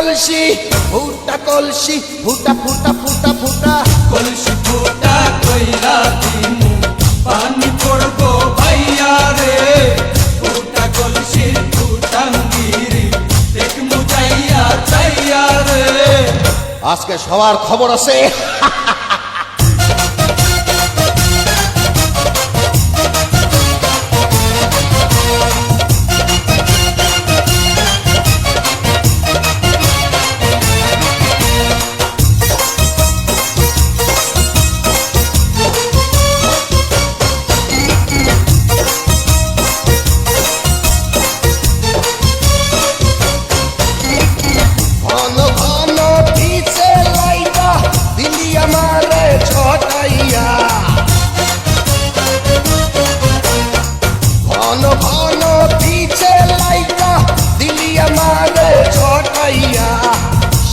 কলসি ফুটা কলসি ফুটা ফুটা ফুটা ফুটা কলসি ফুটা কইরা দিমু পানি পড়বো ভাইয়া রে ফুটা কলসি ফুটাঙ্গিরি দেখমু যাইয়া যাইয়া রে আজকে সবার খবর আছে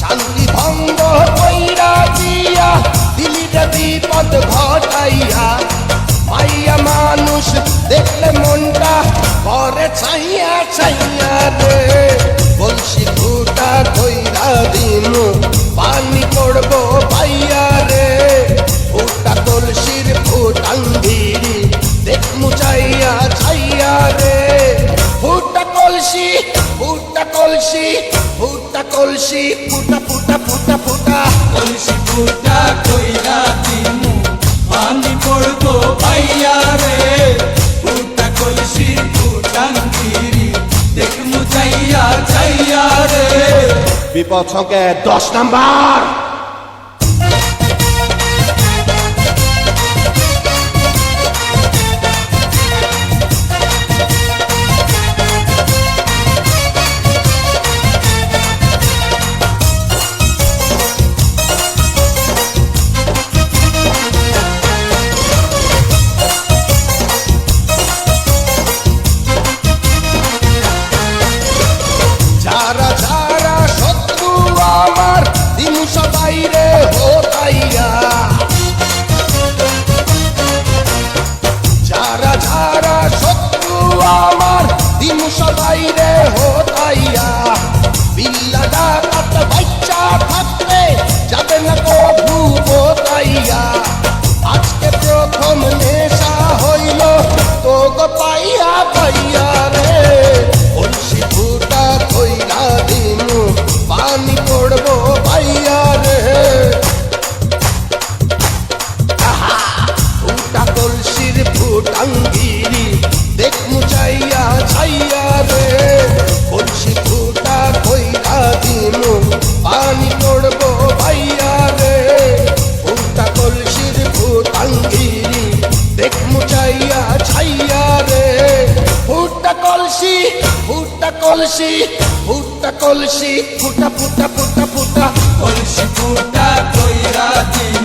শান্তি ভঙ্গ কইরা দিয়া দিলিটা বিপদ ঘটাইয়া মাইয়া মানুষ দেখলে মনটা করে ছাইয়া ছাইয়া রে কলসি ফুটা কইরা দিমু পানি পড়বো ভাইয়া রে ফুটা কলসির ফুটাঙ্গিরি দেখমু চাইয়া ছাইয়া রে ফুটা কলসি ফুটা কলসি ফুটা কলসি ফুটা ফুটা ফুটা ফুটা কলসি ফুটা কইরা দিমু পানি পড়বো ভাইয়া রে ফুটা কলসি ফুটাঙ্গিরি দেখমু যাইয়া যাইয়া রে বিপদ সংকেত 10 নাম্বার যারা যারা শত্রু আমার দিমু সবাই রে হোতাইয়া যারা যারা শত্রু আমার দিমু সবাই রে হোতাইয়া বিল্লা ডাকাত বাচ্চা থাকলে যাবে না কভু বোতাইয়া আজকে প্রথম নেশা হইল তো গো পাইয়া পাইয়া রে কলসি ফুটা কইরা দিমু পানি পড়বো ভাইয়া রে ফুটা কলসির ফুটাঙ্গিরি দেখমু চাইয়া ছাইয়া রে কলসি ফুটা কইরা দিমু পানি পড়বো ভাইয়া রে ফুটা কলসির ফুটাঙ্গিরি দেখমু চাইয়া ছাইয়া রে ফুটা কলসি ফুটা কলসি ফুটা কলসি ফুটা ফুটা ফুটা ফুটা কলসি ফুটা কইরা দিমু